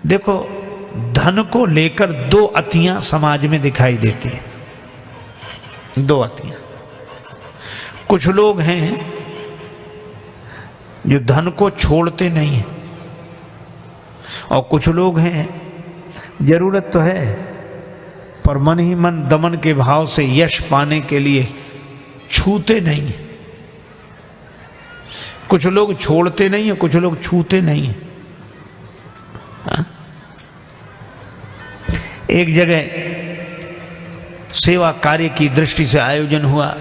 देखो, धन को लेकर दो अतियां समाज में दिखाई देती है, दो अतियां। कुछ लोग हैं जो धन को छोड़ते नहीं हैं, और कुछ लोग हैं जरूरत तो है पर मन ही मन दमन के भाव से यश पाने के लिए छूते नहीं हैं। कुछ लोग छोड़ते नहीं हैं, कुछ लोग छूते नहीं हैं। एक जगह सेवा कार्य की दृष्टि से आयोजन हुआ।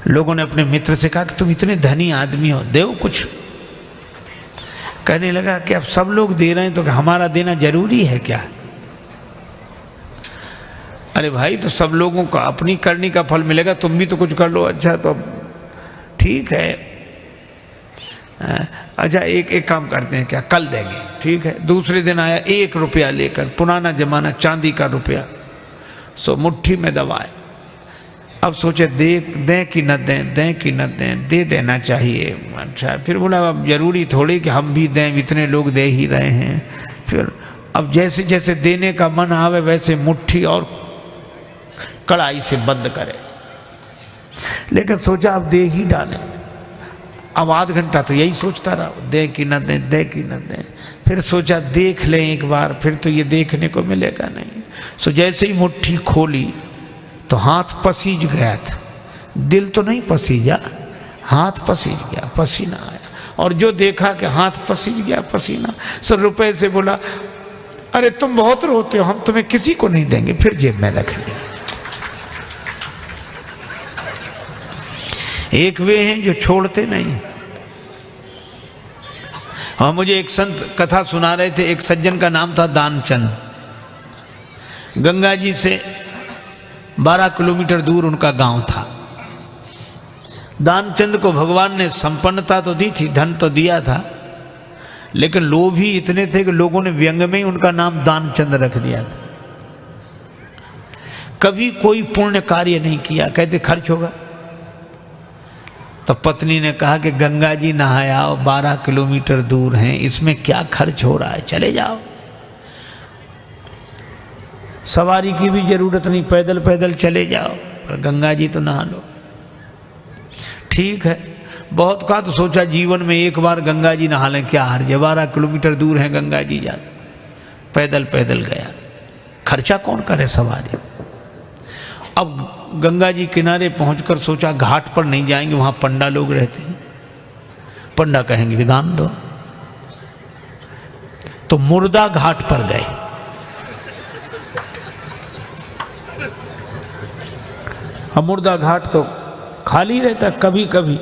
लोगों ने अपने मित्र से कहा कि तुम इतने धनी आदमी हो, दो कुछ। कहने लगा कि अब सब लोग दे रहे हैं तो हमारा देना जरूरी है क्या? अरे भाई, तो सब लोगों का अपनी करनी का फल मिलेगा, तुम भी तो कुछ कर लो। अच्छा तो ठीक है, अच्छा एक काम करते हैं, क्या कल देंगे? ठीक है। दूसरे दिन आया 1 रुपया लेकर, पुराना जमाना, चांदी का रुपया, सो मुट्ठी में दबाए। अब सोचे दें कि न दें, दें कि न दें, दे देना चाहिए। अच्छा, फिर बोला अब जरूरी थोड़ी कि हम भी दें, इतने लोग दे ही रहे हैं। फिर अब जैसे जैसे देने का मन आवे वैसे मुट्ठी और कड़ाई से बंद करे, लेकिन सोचा अब दे ही डालें। अब आध घंटा तो यही सोचता रहा, दें कि न दें, दें कि न दें। फिर सोचा देख लें एक बार, फिर तो ये देखने को मिलेगा नहीं। सो जैसे ही मुट्ठी खोली तो हाथ पसीज गया था, दिल तो नहीं पसीजा, हाथ पसीज गया, पसीना आया। और जो देखा कि हाथ पसीज गया, पसीना, सो रुपए से बोला, अरे तुम बहुत रोते हो, हम तुम्हें किसी को नहीं देंगे। फिर जेब में रख लिया। एक वे हैं जो छोड़ते नहीं। हाँ, मुझे एक संत कथा सुना रहे थे। एक सज्जन का नाम था दानचंद। गंगा जी से 12 किलोमीटर दूर उनका गांव था। दानचंद को भगवान ने संपन्नता तो दी थी, धन तो दिया था, लेकिन लोभी इतने थे कि लोगों ने व्यंग में ही उनका नाम दानचंद रख दिया था। कभी कोई पुण्य कार्य नहीं किया, कहते खर्च होगा। तो पत्नी ने कहा कि गंगा जी नहाया और 12 किलोमीटर दूर हैं, इसमें क्या खर्च हो रहा है, चले जाओ। सवारी की भी जरूरत नहीं, पैदल पैदल चले जाओ, और गंगा जी तो नहा लो। ठीक है, बहुत कहा तो सोचा जीवन में एक बार गंगा जी नहा लें, क्या हर्ज है, 12 किलोमीटर दूर है गंगा जी, जा पैदल पैदल गया। खर्चा कौन करे सवारी। अब गंगा जी किनारे पहुंचकर सोचा घाट पर नहीं जाएंगे, वहां पंडा लोग रहते हैं, पंडा कहेंगे कि दान दो। तो मुर्दा घाट पर गए। अब मुर्दा घाट तो खाली रहता, कभी कभी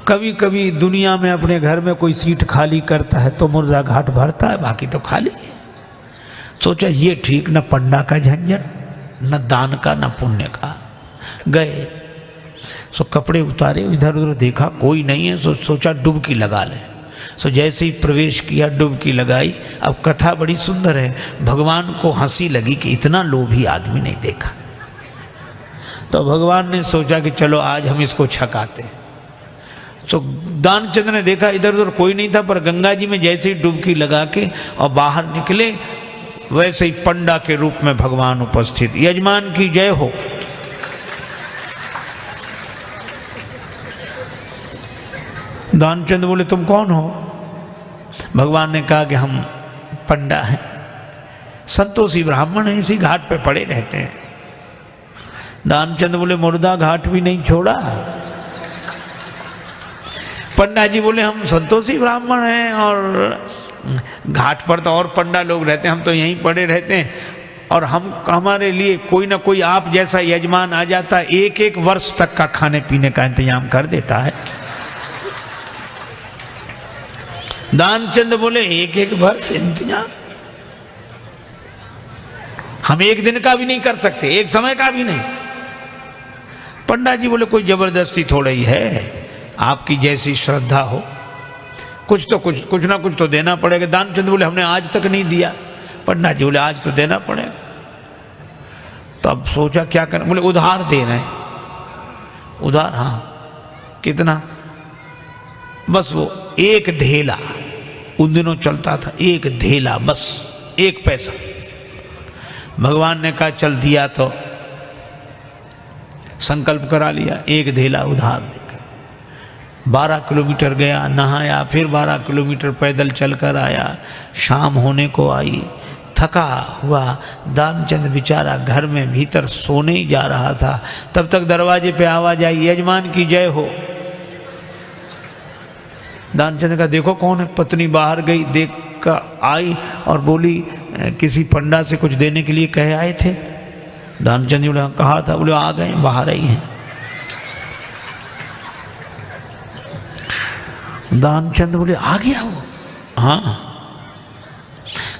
कभी कभी दुनिया में अपने घर में कोई सीट खाली करता है तो मुर्दा घाट भरता है, बाकी तो खाली है। सोचा ये ठीक, न पंडा का झंझट, न दान का, न पुण्य का। गए, सो कपड़े उतारे, इधर उधर देखा कोई नहीं है, सोचा डुबकी लगा ले। सो जैसे ही प्रवेश किया, डुबकी लगाई। अब कथा बड़ी सुंदर है। भगवान को हंसी लगी कि इतना लोभी आदमी नहीं देखा। तो भगवान ने सोचा कि चलो आज हम इसको छकाते। तो दानचंद ने देखा इधर उधर कोई नहीं था, पर गंगा जी में जैसे ही डुबकी लगा के और बाहर निकले, वैसे ही पंडा के रूप में भगवान उपस्थित। यजमान की जय हो। दानचंद बोले तुम कौन हो? भगवान ने कहा कि हम पंडा हैं, संतोषी ब्राह्मण हैं, इसी घाट पे पड़े रहते हैं। दानचंद बोले मुर्दा घाट भी नहीं छोड़ा। पंडा जी बोले हम संतोषी ब्राह्मण हैं और घाट पर तो और पंडा लोग रहते हैं, हम तो यहीं पड़े रहते हैं, और हमारे लिए कोई ना कोई आप जैसा यजमान आ जाता, 1-1 वर्ष तक का खाने पीने का इंतजाम कर देता है। दानचंद बोले 1-1 वर्ष इंतजाम हम एक दिन का भी नहीं कर सकते, एक समय का भी नहीं। पंडा जी बोले कोई जबरदस्ती थोड़ा ही है, आपकी जैसी श्रद्धा हो, कुछ ना कुछ तो देना पड़ेगा। दानचंद बोले हमने आज तक नहीं दिया। पंडा जी बोले आज तो देना पड़ेगा। तो अब सोचा क्या करें, बोले उधार दे रहे हैं। उधार? हाँ, कितना? बस वो एक धेला उन दिनों चलता था, एक धेला, बस 1 पैसा। भगवान ने कहा चल दिया तो संकल्प करा लिया, 1 धेला उधार देकर 12 किलोमीटर गया, नहाया, फिर 12 किलोमीटर पैदल चलकर आया। शाम होने को आई, थका हुआ दानचंद बेचारा घर में भीतर सोने ही जा रहा था। तब तक दरवाजे पे आवाज आई, यजमान की जय हो। दानचंद का देखो कौन है। पत्नी बाहर गई, देख कर आई और बोली किसी पंडा से कुछ देने के लिए कहे आए थे। दानचंद जी ने कहा था, बोले आ गए, बाहर आई हैं। दानचंद बोले आ गया वो? हाँ।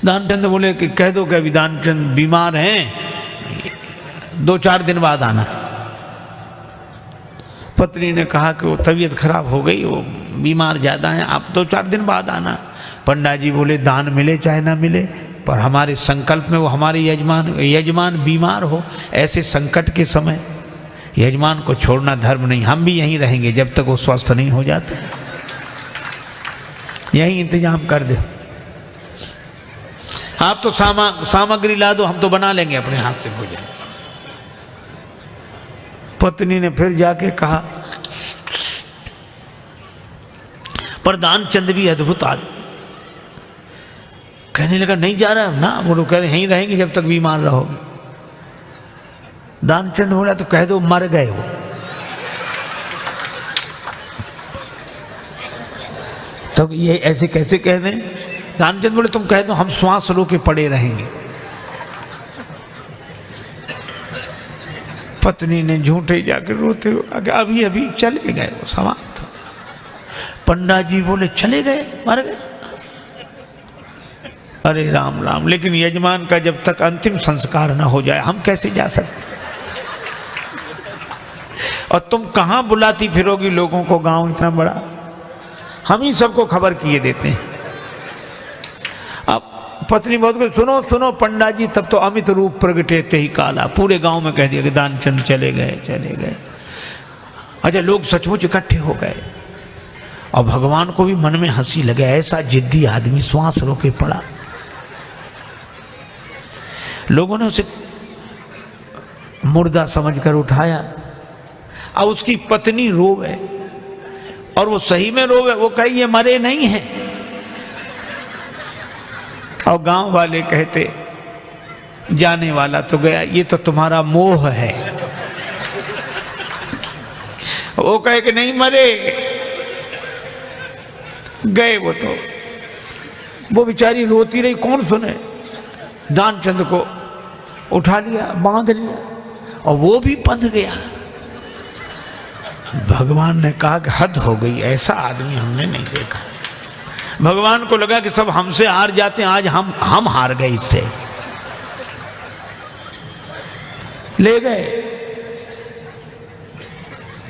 दानचंद बोले कि कह दो कि अभी दानचंद बीमार हैं, 2-4 दिन बाद आना। पत्नी ने कहा कि वो तबीयत खराब हो गई, वो बीमार ज़्यादा हैं, आप 2-4 दिन बाद आना। पंडा जी बोले दान मिले चाहे ना मिले, पर हमारे संकल्प में वो हमारे यजमान बीमार हो, ऐसे संकट के समय यजमान को छोड़ना धर्म नहीं। हम भी यहीं रहेंगे जब तक वो स्वस्थ नहीं हो जाते, यहीं इंतजाम कर दे। आप तो सामग्री ला दो, हम तो बना लेंगे अपने हाथ से भोजन। पत्नी ने फिर जाके कहा, पर दानचंद भी अद्भुत आदमी। कहने लगा नहीं जा रहा ना, वो लोग कह रहे यहीं रहेंगे जब तक बीमार रहोगे। दानचंद बोला तो कह दो मर गए वो। तो ये ऐसे कैसे कह दें? दानचंद बोले तुम कह दो हम श्वास रोके पड़े रहेंगे। पत्नी ने झूठे जाकर रोते हुए अभी अभी चले गए वो, समाप्त। पंडा जी बोले चले गए, मर गए? अरे राम राम, लेकिन यजमान का जब तक अंतिम संस्कार ना हो जाए हम कैसे जा सकते? और तुम कहां बुलाती फिरोगी लोगों को, गांव इतना बड़ा, हम ही सबको खबर किए देते हैं। अब पत्नी बहुत कुछ, सुनो सुनो पंडा जी, तब तो अमित रूप प्रगटे ते ही काला, पूरे गांव में कह दिया कि दानचंद चले गए चले गए। अच्छा, लोग सचमुच इकट्ठे हो गए और भगवान को भी मन में हंसी लगे, ऐसा जिद्दी आदमी श्वास रोके पड़ा। लोगों ने उसे मुर्दा समझकर उठाया। अब उसकी पत्नी रोवे, और वो सही में रोवे, वो कहे ये मरे नहीं हैं। और गांव वाले कहते जाने वाला तो गया, ये तो तुम्हारा मोह है। वो कहे कि नहीं मरे, गए वो तो। वो बेचारी रोती रही, कौन सुने। दानचंद को उठा लिया, बांध लिया, और वो भी बंध गया। भगवान ने कहा कि हद हो गई, ऐसा आदमी हमने नहीं देखा। भगवान को लगा कि सब हमसे हार जाते हैं, आज हम हार गए इससे। ले गए,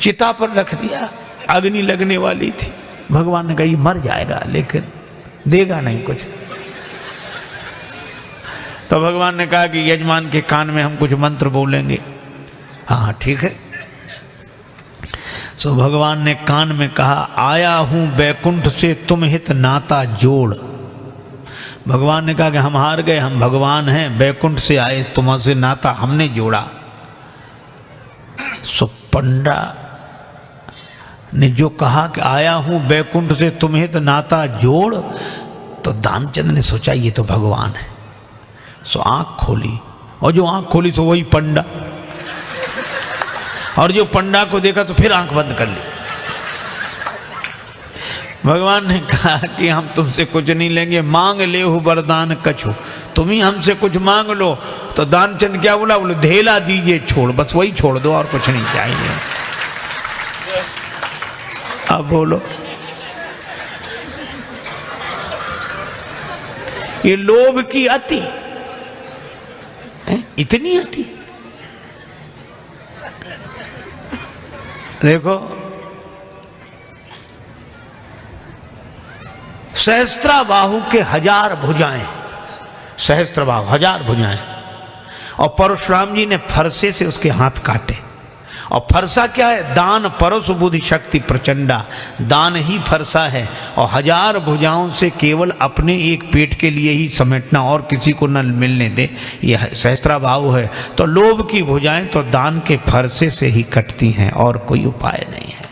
चिता पर रख दिया, अग्नि लगने वाली थी। भगवान ने कहा ये मर जाएगा लेकिन देगा नहीं कुछ। तो भगवान ने कहा कि यजमान के कान में हम कुछ मंत्र बोलेंगे। हाँ ठीक है। सो भगवान ने कान में कहा, आया हूं बैकुंठ से तुम हित नाता जोड़। भगवान ने कहा कि हम हार गए, हम भगवान हैं, बैकुंठ से आए, तुमसे नाता हमने जोड़ा। सो पंडा ने जो कहा कि आया हूं बैकुंठ से तुम हित नाता जोड़, तो दानचंद ने सोचा ये तो भगवान है। सो आंख खोली, और जो आंख खोली तो वही पंडा, और जो पंडा को देखा तो फिर आंख बंद कर ली। भगवान ने कहा कि हम तुमसे कुछ नहीं लेंगे, मांग ले हो वरदान कछु, तुम ही हमसे कुछ मांग लो। तो दानचंद क्या बोला? बोले धेला दीजिए छोड़, बस वही छोड़ दो और कुछ नहीं चाहिए। अब बोलो, ये लोभ की अति, इतनी अति। देखो, सहस्त्राबाहु के 1000 भुजाएं, सहस्त्रबाहु 1000 भुजाएं, और परशुराम जी ने फरसे से उसके हाथ काटे, और फरसा क्या है? दान परोस बुद्धि शक्ति प्रचंडा। दान ही फरसा है, और 1000 भुजाओं से केवल अपने एक पेट के लिए ही समेटना और किसी को न मिलने दे, यह सहस्त्राभाव है। तो लोभ की भुजाएं तो दान के फरसे से ही कटती हैं, और कोई उपाय नहीं है।